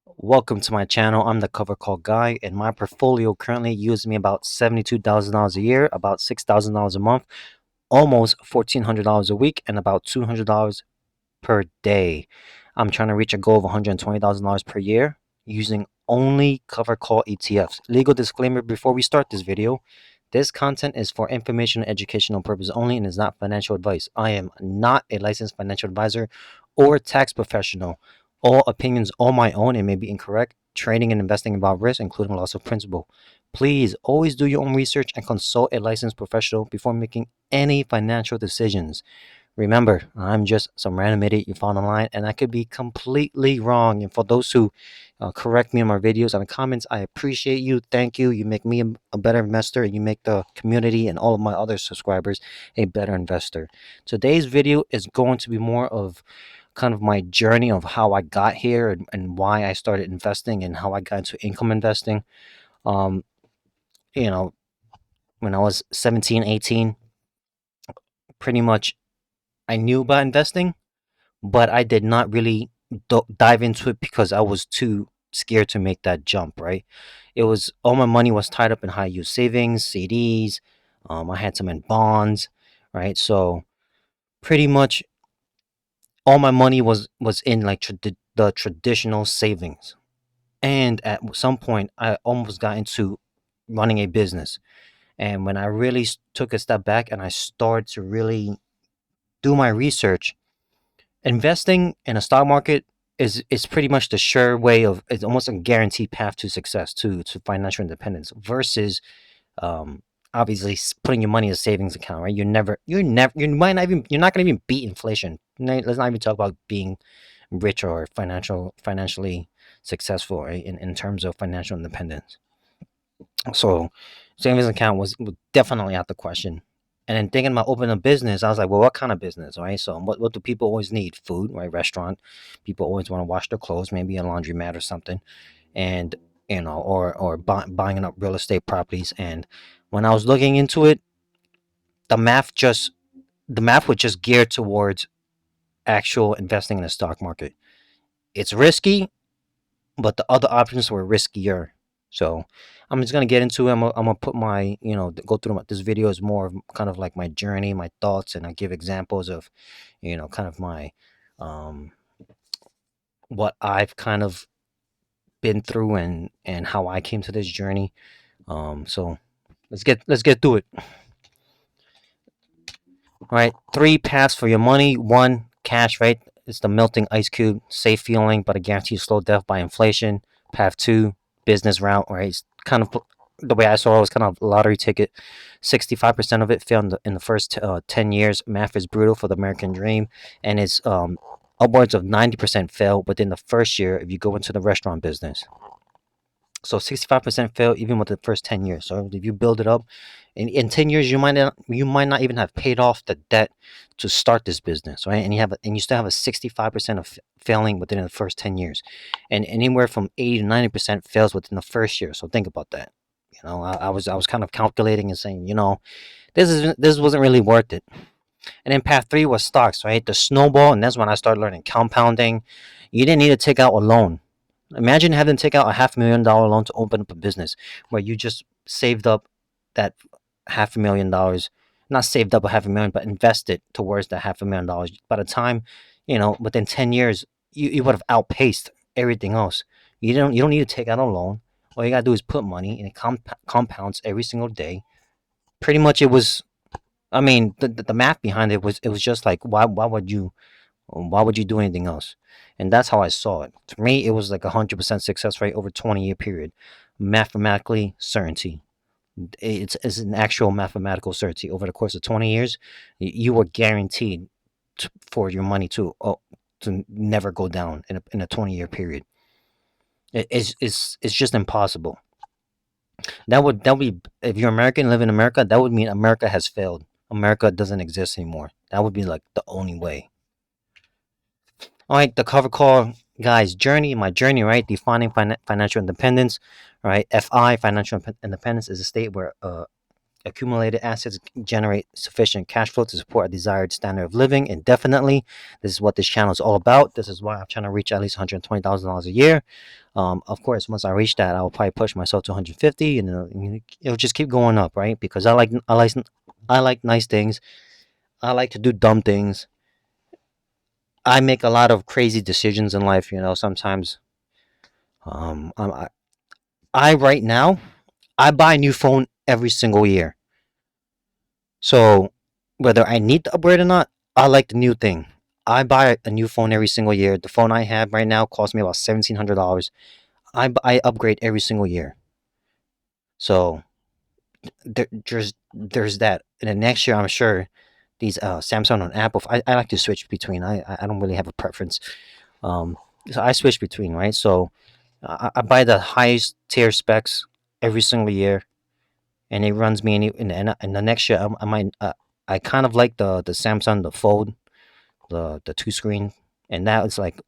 Welcome to my channel. I'm the cover call guy, and my portfolio currently uses me about $72,000 a year, about $6,000 a month, almost $1,400 a week, and about $200 per day. I'm trying to reach a goal of $120,000 per year using only cover call ETFs. Legal disclaimer before we start this video. This content is for information and educational purposes only and is not financial advice. I am not a licensed financial advisor or tax professional. All opinions are my own and may be incorrect. Trading and investing involve risk, including loss of principal. Please always do your own research and consult a licensed professional before making any financial decisions. Remember, I'm just some random idiot you found online, and I could be completely wrong. And for those who correct me in my videos and the comments, I appreciate you. Thank you. You make me a better investor, and you make the community and all of my other subscribers a better investor. Today's video is going to be more of kind of my journey of how I got here and why I started investing and how I got into income investing. Um, you know, when I was 17, 18, pretty much I knew about investing, but I did not really dive into it because I was too scared to make that jump, right? It was all my money was tied up in high yield savings, CDs. I had some in bonds, right? So pretty much all my money was in like the traditional savings. And at some point, I almost got into running a business. And when I really took a step back and I started to really do my research, investing in a stock market is pretty much the sure way of it's almost a guaranteed path to success to financial independence versus um obviously putting your money in a savings account, right? You might not even you're not going to even beat inflation. Let's not even talk about being rich or financially successful, right? In terms of financial independence. So savings account was definitely out the question. And then thinking about opening a business, I was like, well, what kind of business, right? So what do people always need? Food, right? Restaurant. People always want to wash their clothes, maybe a laundromat or something. And, or buying up real estate properties. And when I was looking into it, the math just the math was just geared towards actual investing in the stock market. It's risky, but the other options were riskier. So I'm just gonna get into it. I'm gonna put my, go through this video is more of kind of like my journey, my thoughts, and I give examples of, kind of my, um, what I've kind of been through and how I came to this journey. So let's get through it. All right, three paths for your money. One, cash, right? It's the melting ice cube, safe feeling, but a guaranteed slow death by inflation. Path two, business route, right? It's kind of the way I saw it was kind of a lottery ticket. 65% of it failed in the first 10 years. Math is brutal for the American dream, and it's upwards of 90% fail within the first year if you go into the restaurant business. So 65% fail even with the first 10 years. So if you build it up, in 10 years you might not even have paid off the debt to start this business, right? And you still have a 65% of failing within the first 10 years. And anywhere from 80 to 90% fails within the first year. So think about that. I was kind of calculating and saying, this wasn't really worth it. And then path three was stocks, right? The snowball, and that's when I started learning compounding. You didn't need to take out a loan. Imagine having to take out a $500,000 loan to open up a business where you just saved up that $500,000, not saved up a 500,000, but invested towards that $500,000. By the time, within 10 years, you would have outpaced everything else. You don't need to take out a loan. All you gotta do is put money, and it compounds every single day. Pretty much, it was. I mean, the math behind it was just like why would you do anything else? And that's how I saw it. To me, it was like 100% success rate over 20-year period. Mathematically, certainty. It's an actual mathematical certainty. Over the course of 20 years, you were guaranteed for your money to never go down in a 20-year period. It's just impossible. That would be if you're American, live in America. That would mean America has failed. America doesn't exist anymore. That would be like the only way. All right, the cover call, guys, my journey, right? Defining financial independence, right? FI, financial independence, is a state where accumulated assets generate sufficient cash flow to support a desired standard of living indefinitely. This is what this channel is all about. This is why I'm trying to reach at least $120,000 a year. Of course, once I reach that, I'll probably push myself to 150, and it'll just keep going up, right? Because I like nice things. I like to do dumb things. I make a lot of crazy decisions in life. Sometimes um, I, I right now I buy a new phone every single year. So whether I need to upgrade or not, I like the new thing. I buy a new phone every single year. The phone I have right now costs me about $1,700. I upgrade every single year. So there's that. And then next year, I'm sure these Samsung and Apple. I like to switch between. I don't really have a preference. Um, so I switch between, right? So I buy the highest tier specs every single year, and it runs me and the next year I might I kind of like the Samsung, the Fold, the two screen, and that is like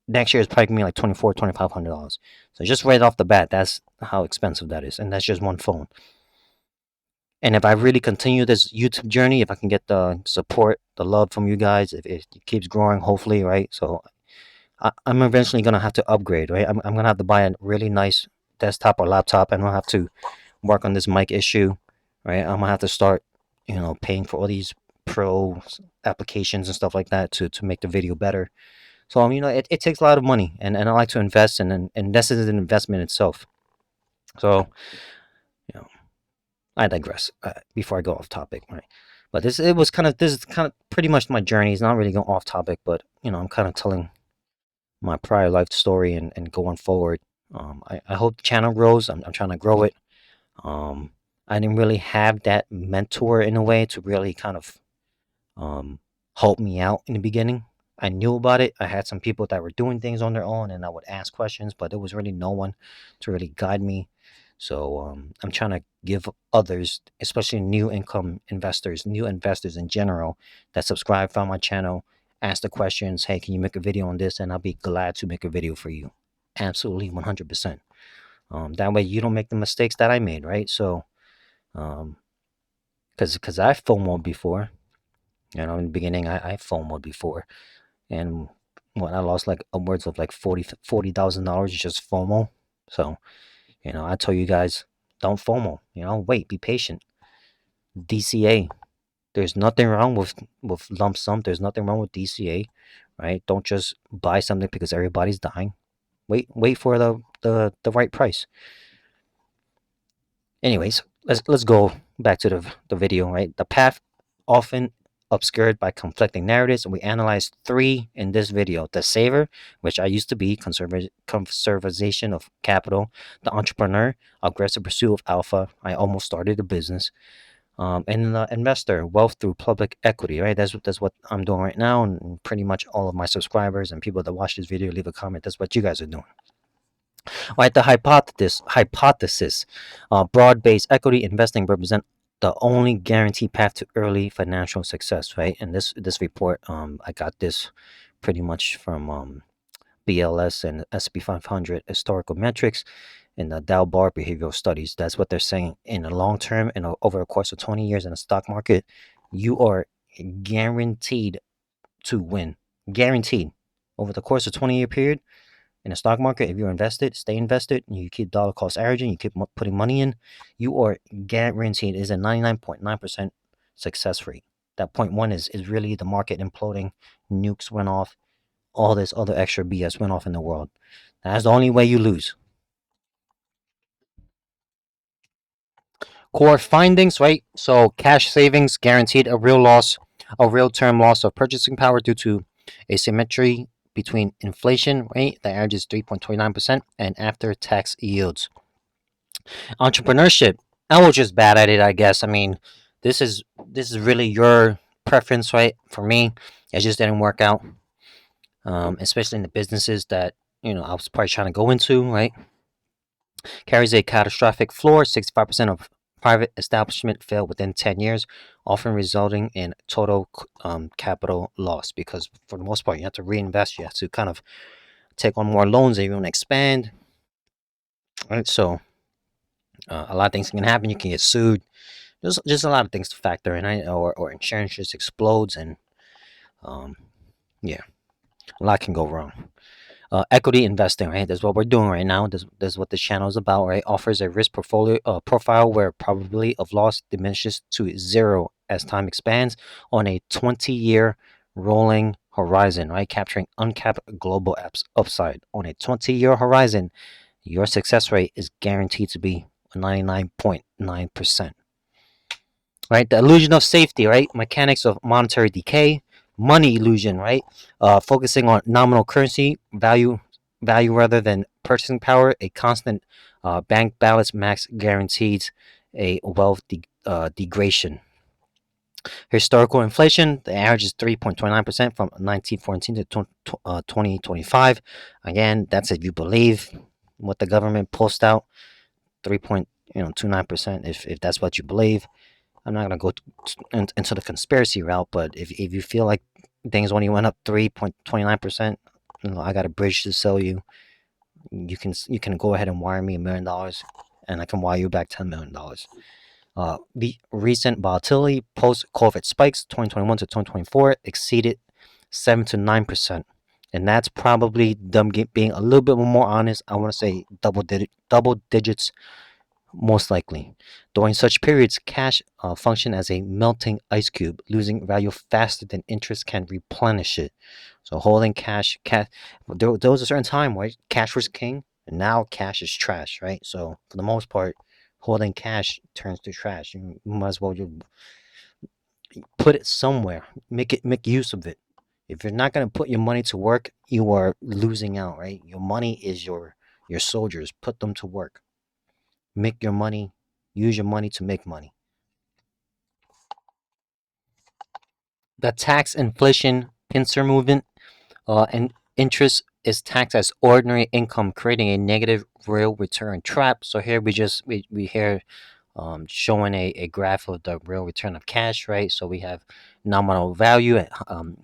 next year is probably gonna be like $2,400-$2,500. So just right off the bat, that's how expensive that is, and that's just one phone. And if I really continue this YouTube journey, if I can get the support, the love from you guys, if it keeps growing, hopefully, right? So I'm eventually gonna have to upgrade, right? I'm gonna have to buy a really nice desktop or laptop, and I'll have to work on this mic issue, right? I'm gonna have to start, paying for all these pro applications and stuff like that to make the video better. So it takes a lot of money, and I like to invest, and this is an investment itself. So you know, I digress. Before I go off topic, right? But this is kind of pretty much my journey. It's not really going off topic, but I'm kind of telling my prior life story and going forward. I hope the channel grows. I'm trying to grow it. Um, I didn't really have that mentor in a way to really kind of um, help me out in the beginning. I knew about it. I had some people that were doing things on their own, and I would ask questions, but there was really no one to really guide me. So I'm trying to give others, especially new investors in general, that subscribe from my channel, ask the questions. Hey, can you make a video on this? And I'll be glad to make a video for you. Absolutely, 100%. That way you don't make the mistakes that I made, right? So, um, because I FOMO'd before, in the beginning, I FOMO'd before, and what I lost like upwards of like $40,000 just FOMO. So, I tell you guys, don't FOMO. Wait, be patient. DCA. There's nothing wrong with lump sum. There's nothing wrong with DCA, right? Don't just buy something because everybody's dying. Wait for the right price. Anyways, let's go back to the video, right? The path often obscured by conflicting narratives, and we analyzed three in this video: the saver, which I used to be, conservation of capital; the entrepreneur, aggressive pursuit of alpha. I almost started a business. And the investor, wealth through public equity, right? That's what I'm doing right now, and pretty much all of my subscribers and people that watch this video leave a comment. That's what you guys are doing. Right, the hypothesis, broad-based equity investing represent the only guaranteed path to early financial success, right? And this report, I got this pretty much from BLS and SP 500 historical metrics and the Dow Bar behavioral studies. That's what they're saying. In the long term, over a course of 20 years in the stock market, you are guaranteed to win. Guaranteed. Over the course of 20-year period, in the stock market, if you're invested, stay invested, and you keep dollar cost averaging, you keep putting money in, you are guaranteed. Is a 99.9% success rate. That 0.1 is really the market imploding, nukes went off, all this other extra BS went off in the world. That's the only way you lose. Core findings, right? So cash savings guaranteed a real term loss of purchasing power due to asymmetry between inflation rate that averages 3.29% and after tax yields. Entrepreneurship, I was just bad at it, I guess. I mean, this is really your preference, right? For me, it just didn't work out. Especially in the businesses that I was probably trying to go into, right? Carries a catastrophic floor. 65% of private establishment fail within 10 years, often resulting in total capital loss, because for the most part, you have to reinvest. You have to kind of take on more loans if you want to expand. Right? So a lot of things can happen. You can get sued. Just a lot of things to factor in, right? Or insurance just explodes, and um, yeah, a lot can go wrong. Equity investing, right? That's what we're doing right now. This is what this channel is about, right? Offers a risk portfolio profile where probability of loss diminishes to zero as time expands on a 20-year rolling horizon, right? Capturing uncapped global upside on a 20-year horizon. Your success rate is guaranteed to be 99.9%. Right? The illusion of safety, right? Mechanics of monetary decay, money illusion, right? Focusing on nominal currency value rather than purchasing power. A constant bank balance max guarantees a wealth degradation. Historical inflation, the average is 3.29% from 1914 to 2025. Again, that's if you believe what the government posts out, 3.29%, if that's what you believe. I'm not gonna go into the conspiracy route, but if you feel like things only went up 3.29%, I got a bridge to sell you. You can go ahead and wire me $1 million, and I can wire you back $10 million. The recent volatility post COVID spikes 2021 to 2024 exceeded 7 to 9%, and that's probably them being a little bit more honest. I want to say double digits most likely. During such periods, cash function as a melting ice cube, losing value faster than interest can replenish it. So holding cash, there was a certain time where cash was king, and now cash is trash, right? So for the most part, holding cash turns to trash. You might as well just put it somewhere, make use of it. If you're not gonna put your money to work, you are losing out, right? Your money is your soldiers. Put them to work. Make your money, use your money to make money. The tax inflation pincer movement, and interest is taxed as ordinary income, creating a negative real return trap. So here we here showing a graph of the real return of cash, right? So we have nominal value at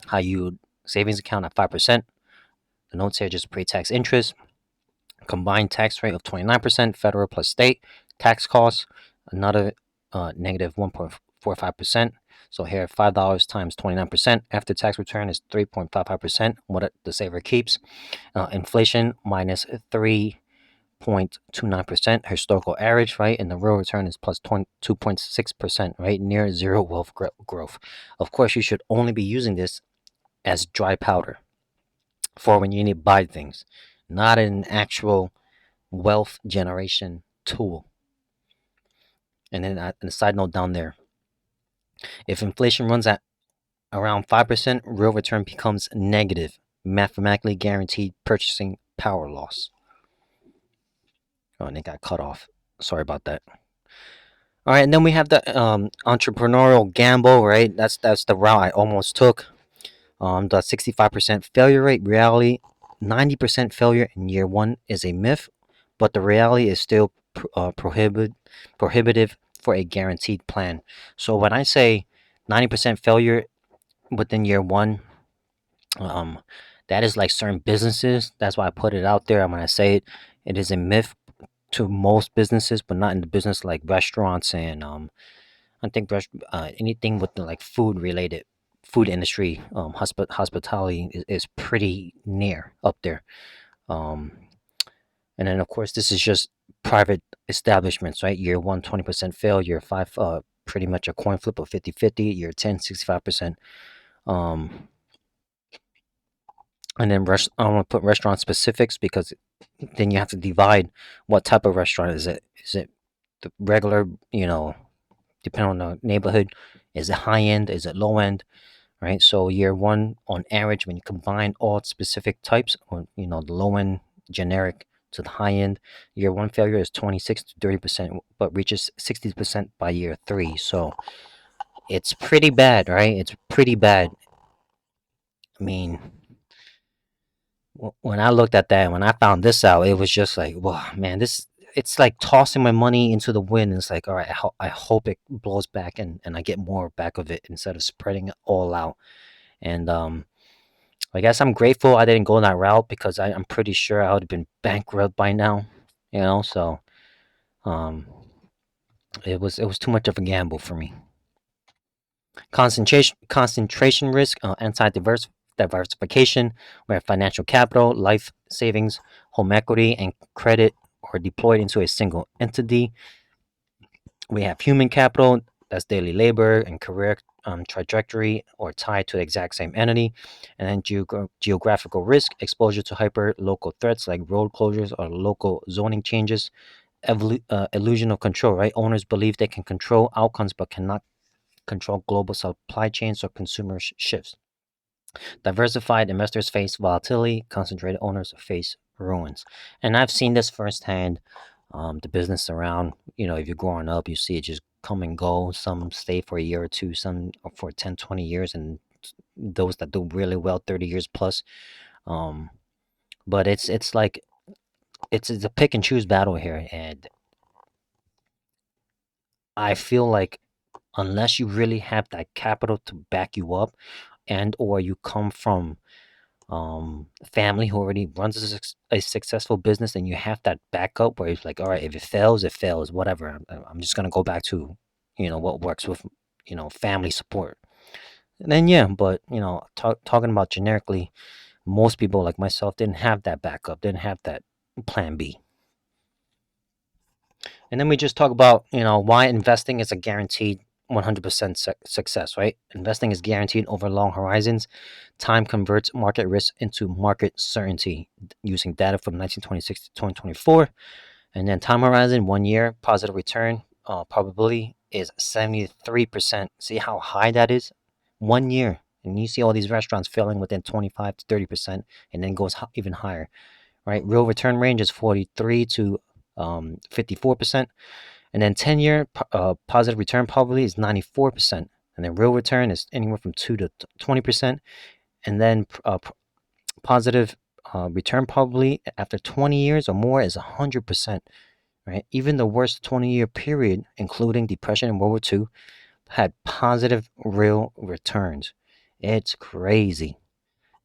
high yield savings account at 5%. The notes here just pre-tax interest, combined tax rate of 29%, federal plus state tax costs, another negative 1.45%. So here, $5 times 29% after tax return is 3.55%. What the saver keeps. Inflation minus 3.29%. Historical average, right? And the real return is plus 2.6%, right? Near zero wealth growth. Of course, you should only be using this as dry powder for when you need to buy things, not an actual wealth generation tool. And then a side note down there, if inflation runs at around 5%, real return becomes negative, mathematically guaranteed purchasing power loss. Oh, and it got cut off. Sorry about that. All right, and then we have the entrepreneurial gamble, right? That's the route I almost took. The 65% failure rate, reality, 90% failure in year one is a myth, but the reality is still prohibitive for a guaranteed plan. So when I say 90% failure within year one, um, that is like certain businesses. That's why I put it out there. I'm gonna say it. It is a myth to most businesses, but not in the business like restaurants and I think anything with the, like food related, food industry, hospitality is pretty near up there. Um, and then of course this is just private establishments, right? Year one, 20% fail. Year five, pretty much a coin flip of 50-50. Year 10, 65%. Um, and then I want to put restaurant specifics because then you have to divide what type of restaurant is it. Is it the regular, depending on the neighborhood? Is it high end? Is it low end? Right? So year one, on average, when you combine all specific types, or the low end, generic to the high end, year one failure is 26 to 30%, but reaches 60% by year three. So it's pretty bad, right? It's pretty bad. I mean, when I looked at that, when I found this out, it was just like, wow, man, this. It's like tossing my money into the wind. It's like, all right, I hope it blows back and I get more back of it instead of spreading it all out. And I guess I'm grateful I didn't go that route because I'm pretty sure I would have been bankrupt by now, So, um, It was too much of a gamble for me. Concentration risk, diversification, where financial capital, life savings, home equity, and credit are deployed into a single entity. We have human capital, that's daily labor and career trajectory or tied to the exact same entity. And then geographical risk, exposure to hyper local threats like road closures or local zoning changes. Illusion of control, right? Owners believe they can control outcomes but cannot control global supply chains or consumer shifts. Diversified investors face volatility, concentrated owners face ruins. And I've seen this firsthand. The business around, if you're growing up, you see it just come and go. Some stay for a year or two, some for 10, 20 years, and those that do really well, 30 years plus. Um, but it's like it's a pick and choose battle here. And I feel like unless you really have that capital to back you up, and or you come from family who already runs a successful business, and you have that backup where it's like, all right, if it fails, whatever. I'm just gonna go back to what works with family support. And then yeah, but talking about generically, most people like myself didn't have that backup, didn't have that plan B. And then we just talk about, why investing is a guaranteed 100% success, right? Investing is guaranteed over long horizons. Time converts market risk into market certainty using data from 1926 to 2024. And then time horizon, 1 year, positive return probability is 73%. See how high that is? 1 year. And you see all these restaurants failing within 25 to 30%, and then goes even higher, right? Real return range is 43 to 54%. And then 10-year positive return probability is 94%. And then real return is anywhere from 2 to 20%. And then positive return probability after 20 years or more is 100%. Right? Even the worst 20-year period, including Depression and World War II, had positive real returns. It's crazy.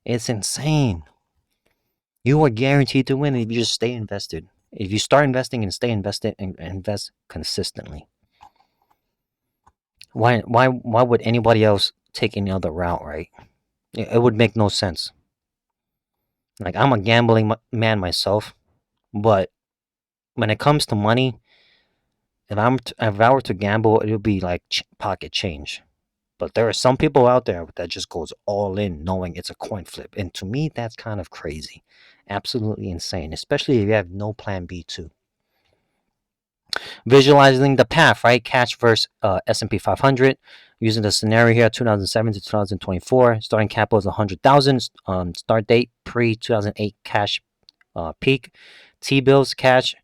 It's insane. You are guaranteed to win if you just stay invested. If you start investing and stay invested and invest consistently. Why would anybody else take any other route, right? It would make no sense. Like, I'm a gambling man myself, but when it comes to money, if I were to gamble, it would be like pocket change. But there are some people out there that just goes all in knowing it's a coin flip. And to me, that's kind of crazy. Absolutely insane, especially if you have no plan B too. Visualizing the path, right? Cash versus S&P 500. Using the scenario here, 2007 to 2024. Starting capital is 100,000. Start date pre-2008 cash peak. T-bills cash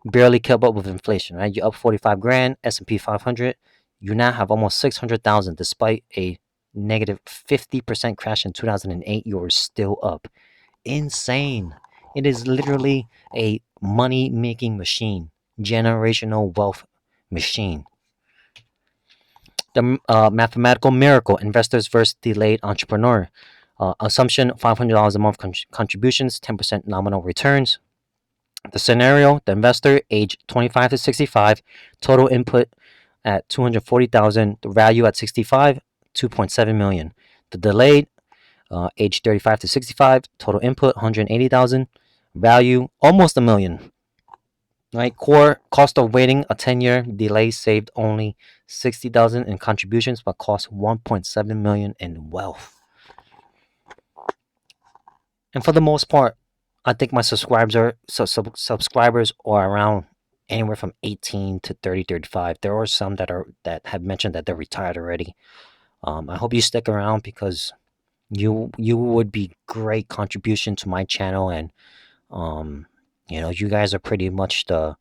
barely kept up with inflation, right? You're up 45 grand. S&P 500. You now have almost 600,000 despite a negative 50% crash in 2008. You're still up. Insane. It is literally a money making machine, generational wealth machine. The mathematical miracle, investors versus delayed entrepreneur. Assumption $500 a month contributions, 10% nominal returns. The scenario, the investor age 25 to 65, total input at 240,000, the value at 65, 2.7 million. The delayed, age 35 to 65, total input 180,000, value almost a million. Right, core cost of waiting a 10-year delay saved only 60,000 in contributions, but cost 1.7 million in wealth. And for the most part, I think my subscribers are around anywhere from 18 to 30, 35. There are some that have mentioned that they're retired already. I hope you stick around because you would be great contribution to my channel, and you guys are pretty much the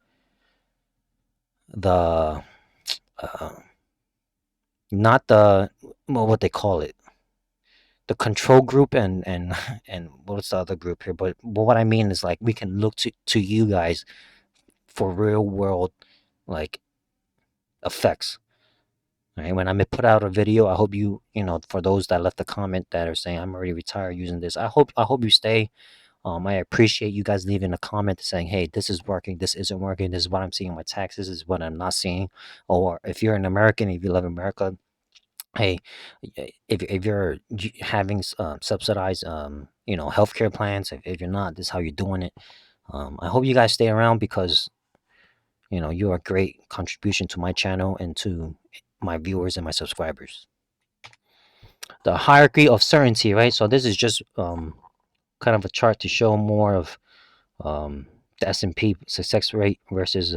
uh, not the, well, what they call it, the control group, and and what's the other group here, but what I mean is, like, we can look to you guys for real world, like, effects. Right? When I put out a video, I hope for those that left a comment that are saying I'm already retired using this, I hope you stay. I appreciate you guys leaving a comment saying, "Hey, this is working. This isn't working. This is what I'm seeing in my taxes. This is what I'm not seeing." Or if you're an American, if you live in America, hey, if you're having subsidized healthcare plans, if you're not, this is how you're doing it. I hope you guys stay around because you're a great contribution to my channel and to my viewers and my subscribers. The hierarchy of certainty, right? So this is just kind of a chart to show more of the S&P success rate versus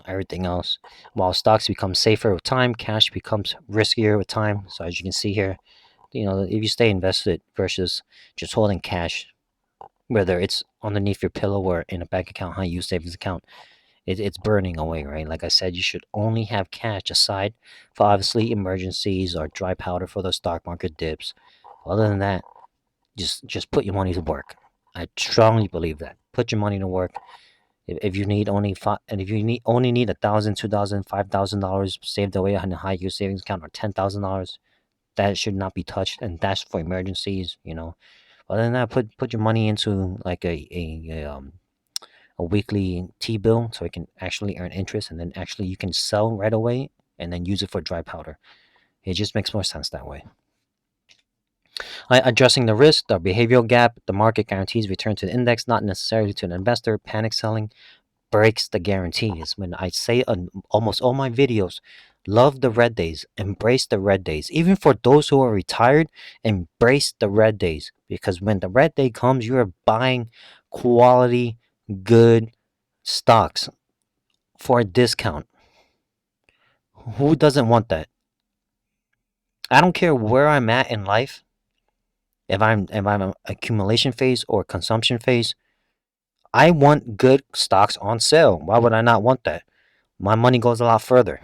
everything else. While stocks become safer with time, cash becomes riskier with time. So as you can see here, if you stay invested versus just holding cash, whether it's underneath your pillow or in a bank account, high yield savings account, it's burning away, right? Like I said, you should only have cash aside for obviously emergencies or dry powder for the stock market dips. Other than that, just put your money to work. I strongly believe that. Put your money to work. If you need only only need $1,000, $2,000, $5,000 saved away in a high yield savings account or $10,000, that should not be touched, and that's for emergencies. Other than that, put your money into like a weekly T-bill so it can actually earn interest, and then actually you can sell right away and then use it for dry powder. It just makes more sense that way. Addressing the risk, the behavioral gap, the market guarantees return to the index, not necessarily to an investor. Panic selling breaks the guarantees. When I say on almost all my videos, love the red days, embrace the red days. Even for those who are retired, embrace the red days, because when the red day comes, you are buying quality, good stocks for a discount. Who doesn't want that? I don't care where I'm at in life. If I'm an accumulation phase or consumption phase, I want good stocks on sale. Why would I not want that? My money goes a lot further.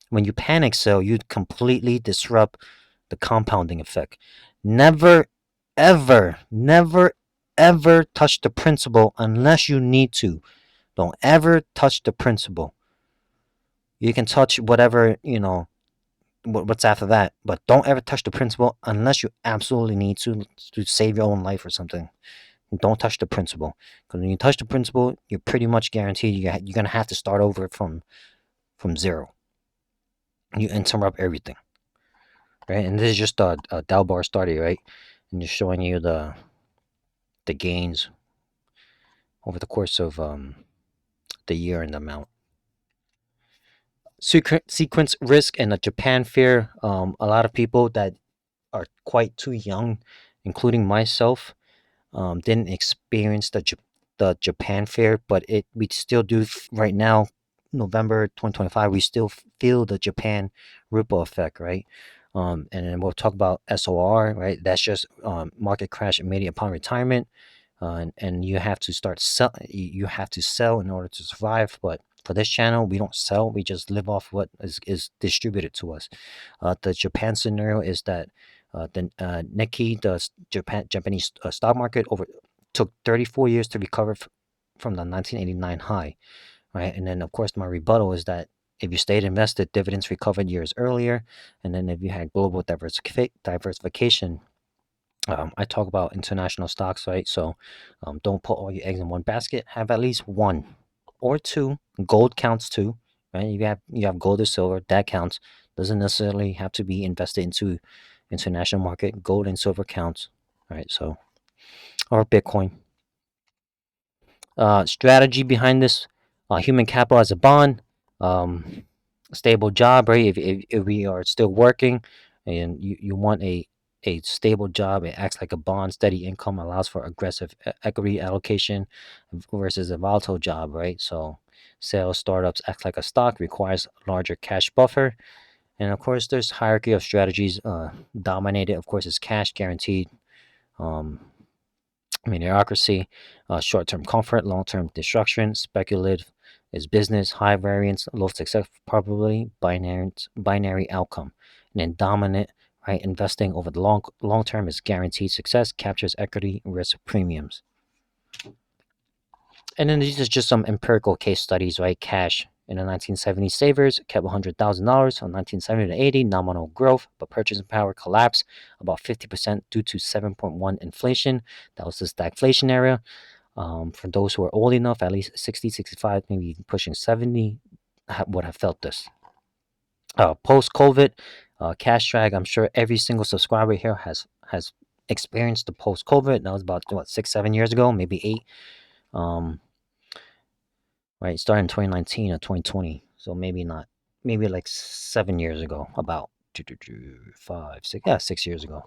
When you panic sell, you completely disrupt the compounding effect. Never, ever, never, ever touch the principal unless you need to. Don't ever touch the principal. You can touch whatever, what's after that, but don't ever touch the principal unless you absolutely need to save your own life or something. Don't touch the principal, because when you touch the principal, you're pretty much guaranteed you're gonna have to start over from zero. You interrupt everything, right? And this is just a Dow bar study, right? And just showing you the gains over the course of the year and the amount. Sequence risk and the Japan fear. A lot of people that are quite too young, including myself, didn't experience the Japan fair, but we still do right now, November 2025. We still feel the Japan ripple effect, right? And then we'll talk about SOR, right? That's just market crash immediately upon retirement, and you have to start sell. You have to sell in order to survive. But for this channel, we don't sell. We just live off what is distributed to us. The Japan scenario is that the Nikkei, the Japanese stock market, took 34 years to recover from the 1989 high, right? And then, of course, my rebuttal is that if you stayed invested, dividends recovered years earlier. And then if you had global diversification, I talk about international stocks, right? So don't put all your eggs in one basket. Have at least one or two. Gold counts too, right? You have gold or silver, that counts. Doesn't necessarily have to be invested into international market. Gold and silver counts, right? So, or Bitcoin. Strategy behind this: human capital as a bond, stable job, right? If we are still working, and you want a stable job, it acts like a bond. Steady income allows for aggressive equity allocation versus a volatile job, right? So, sales startups act like a stock, requires larger cash buffer. And of course, there's hierarchy of strategies. Dominated, of course, is cash guaranteed. Meritocracy, short-term comfort, long-term destruction. Speculative is business, high variance, low success probability, binary outcome. And then dominant, right? Investing over the long term is guaranteed success, captures equity risk premiums. And then these are just some empirical case studies, right? Cash In the 1970s, savers kept $100,000. From 1970 to 80, nominal growth, but purchasing power collapsed about 50% due to 7.1 inflation. That was the stagflation era. For those who are old enough, at least 60, 65, maybe pushing 70, would have felt this. Post-COVID, cash drag. I'm sure every single subscriber here has experienced the post-COVID. That was about 6, 7 years ago, maybe 8. Right, started in 2019 or 2020, so maybe not, maybe like 7 years ago, about 5, 6, yeah, 6 years ago.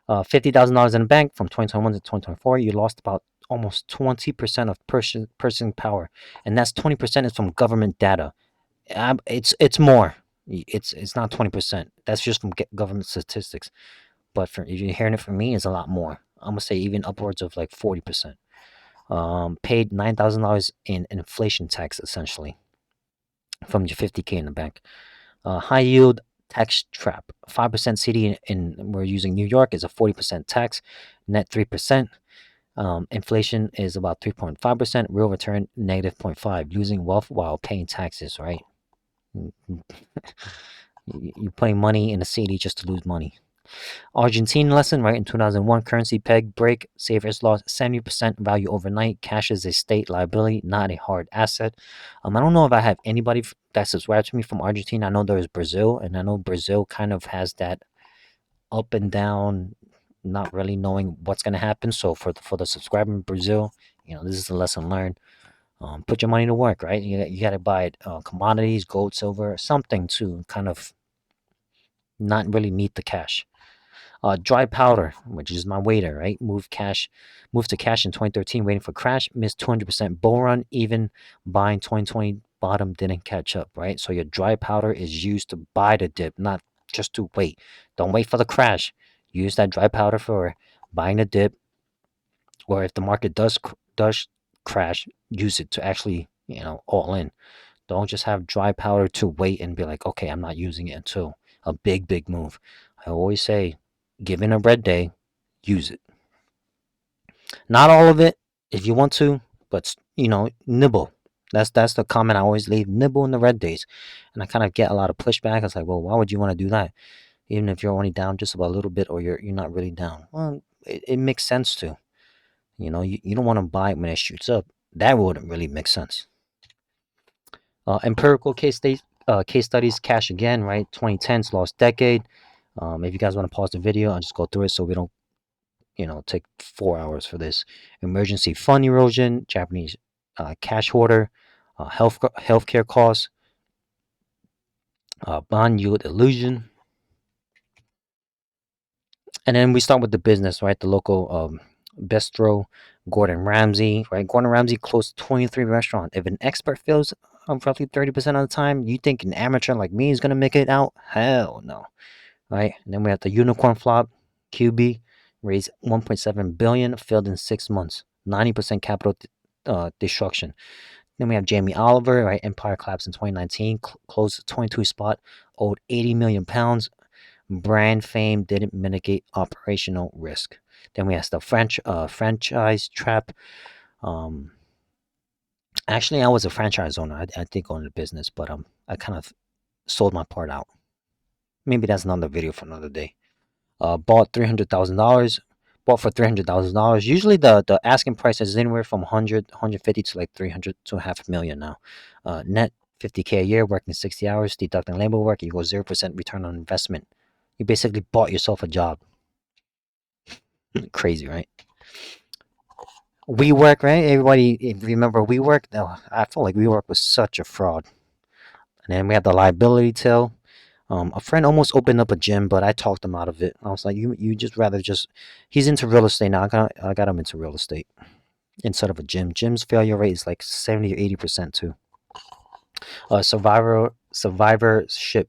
$50,000 in the bank from 2021 to 2024, you lost about almost 20% of purchasing power, and that's 20% is from government data. It's more. It's not 20%. That's just from government statistics. But if you're hearing it from me, it's a lot more. I'm gonna say even upwards of like 40%. Paid $9,000 in inflation tax essentially from your 50K in the bank. High yield tax trap. 5% CD in we're using New York is a 40% tax, net 3%. Inflation is about 3.5%. Real return negative 0.5. Losing wealth while paying taxes, right? You're putting money in a CD just to lose money. Argentine lesson, right? In 2001, currency peg break. Savers lost 70% value overnight. Cash is a state liability, not a hard asset. I don't know if I have anybody that subscribes to me from Argentina. I know there's Brazil, and I know Brazil kind of has that up and down, not really knowing what's going to happen. So for the subscriber in Brazil, this is a lesson learned. Put your money to work, right? You got to buy commodities, gold, silver, something to kind of not really need the cash. Dry powder, which is my waiter, right? Moved to cash in 2013, waiting for crash, missed 200% bull run, even buying 2020 bottom didn't catch up, right? So your dry powder is used to buy the dip, not just to wait. Don't wait for the crash. Use that dry powder for buying the dip, or if the market does crash, use it to actually, all in. Don't just have dry powder to wait and be like, okay, I'm not using it until a big move. I always say, given a red day, use it. Not all of it, if you want to, but nibble. That's the comment I always leave. Nibble in the red days, and I kind of get a lot of pushback. It's like, well, why would you want to do that, even if you're only down just about a little bit, or you're not really down? Well, it makes sense to. You don't want to buy it when it shoots up. That wouldn't really make sense. Empirical case studies, cash again, right? 2010s, lost decade. If you guys want to pause the video, I'll just go through it so we don't, take 4 hours for this. Emergency fund erosion, Japanese cash hoarder, healthcare costs, bond yield illusion. And then we start with the business, right? The local bistro, Gordon Ramsay, right? Gordon Ramsay closed 23 restaurants. If an expert fails roughly 30% of the time, you think an amateur like me is going to make it out? Hell no, right? And then we have the unicorn flop, QB, raised 1.7 billion, failed in 6 months, 90% capital destruction. Then we have Jamie Oliver, right? Empire collapsed in 2019, closed 22 spot, owed 80 million pounds. Brand fame didn't mitigate operational risk. Then we have the franchise trap. Actually, I was a franchise owner. I did go into business, but I kind of sold my part out. Maybe that's another video for another day. Bought $300,000. Bought for $300,000. Usually the asking price is anywhere from 150 to like 300 to $500,000 now. Net 50K a year, working 60 hours, deducting labor work equals 0% return on investment. You basically bought yourself a job. Crazy, right? WeWork, right? Everybody remember WeWork? No, I feel like WeWork was such a fraud. And then we have the liability tail. A friend almost opened up a gym, but I talked him out of it. I was like, you just rather just. He's into real estate now. I got him into real estate instead of a gym. Gym's failure rate is like 70 or 80% too. Survivorship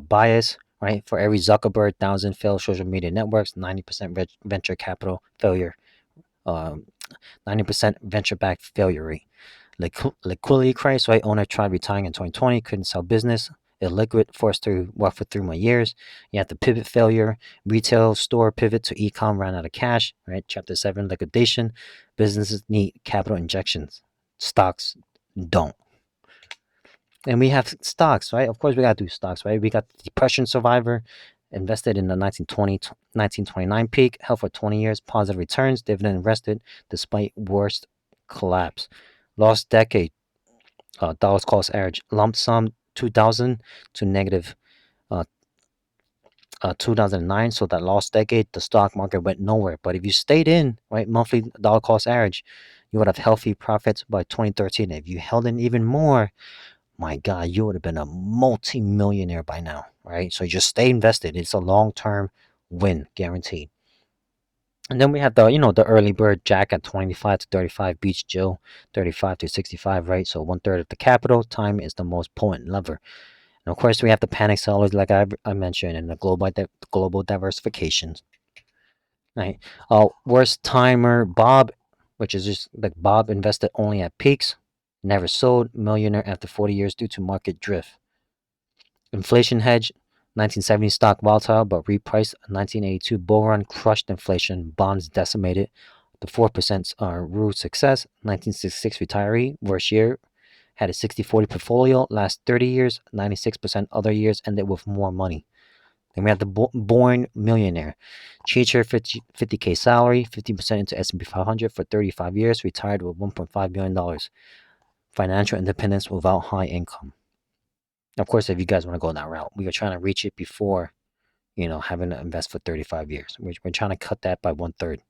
bias. Right, for every Zuckerberg 1,000 failed social media networks, 90% venture capital failure, 90% venture-backed failure rate. Liquidity crisis, right? Owner tried retiring in 2020, couldn't sell business. Illiquid, forced to work for 3 more years. You have the pivot failure. Retail store pivot to e-com, ran out of cash. Right, Chapter 7 liquidation. Businesses need capital injections. Stocks don't. And we have stocks, right? Of course, we got to do stocks, right? We got the depression survivor, invested in the 1929 peak, held for 20 years, positive returns, dividend invested despite worst collapse. Lost decade, dollars cost average, lump sum 2000 to negative uh, 2009. So that lost decade, the stock market went nowhere. But if you stayed in, right, monthly dollar cost average, you would have healthy profits by 2013. If you held in even more, my God, you would have been a multi-millionaire by now, right? So just stay invested. It's a long-term win, guaranteed. And then we have the, the early bird Jack at 25 to 35, Beach Joe 35 to 65, right? So one third of the capital. Time is the most potent lever. And of course, we have the panic sellers, like I mentioned, and the global diversification, right? Worst timer Bob, which is just like Bob invested only at peaks, never sold, millionaire after 40 years due to market drift. Inflation hedge, 1970 stock volatile but repriced. 1982 bull run crushed inflation, bonds decimated. The 4% rule success. 1966 retiree, worst year, had a 60-40 portfolio. Last 30 years, 96% other years ended with more money. Then we have the born millionaire. Teacher, 50K salary, 50% into S&P 500 for 35 years, retired with $1.5 million. Financial independence without high income. Of course, if you guys want to go that route, we are trying to reach it before, having to invest for 35 years. We're trying to cut that by one third.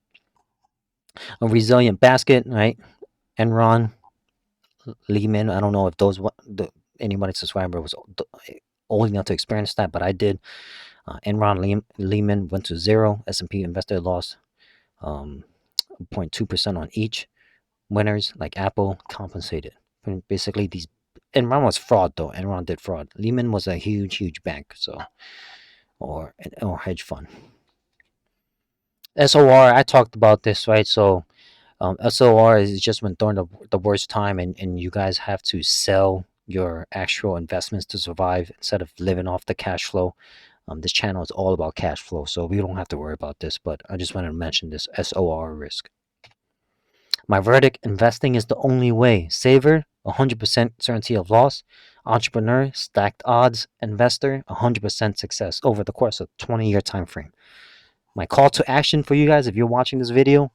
A resilient basket, right? Enron, Lehman. I don't know if anybody subscriber was old enough to experience that, but I did. Enron, Lehman went to zero. S&P investor lost 0.2% on each. Winners like Apple compensated. Basically, Enron was fraud though. Enron did fraud. Lehman was a huge bank, so or hedge fund. SOR, I talked about this, right? So SOR is just when during the worst time, and you guys have to sell your actual investments to survive instead of living off the cash flow. This channel is all about cash flow, so we don't have to worry about this, but I just wanted to mention this SOR risk. My verdict, investing is the only way. Saver, 100% certainty of loss. Entrepreneur, stacked odds. Investor, 100% success over the course of 20-year time frame. My call to action for you guys, if you're watching this video,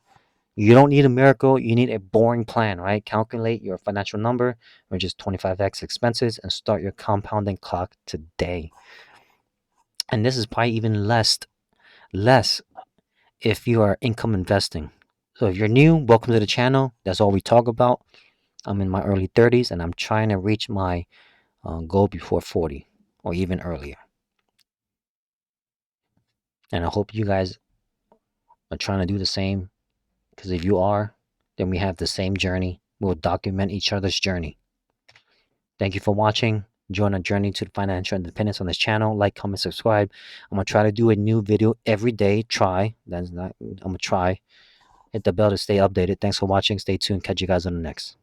you don't need a miracle. You need a boring plan, right? Calculate your financial number, which is 25x expenses, and start your compounding clock today. And this is probably even less if you are income investing. So if you're new, welcome to the channel. That's all we talk about. I'm in my early 30s, and I'm trying to reach my goal before 40 or even earlier. And I hope you guys are trying to do the same, because if you are, then we have the same journey. We'll document each other's journey. Thank you for watching. Join our journey to financial independence on this channel. Like, comment, subscribe. I'm going to try to do a new video every day. I'm going to try. Hit the bell to stay updated. Thanks for watching. Stay tuned. Catch you guys on the next.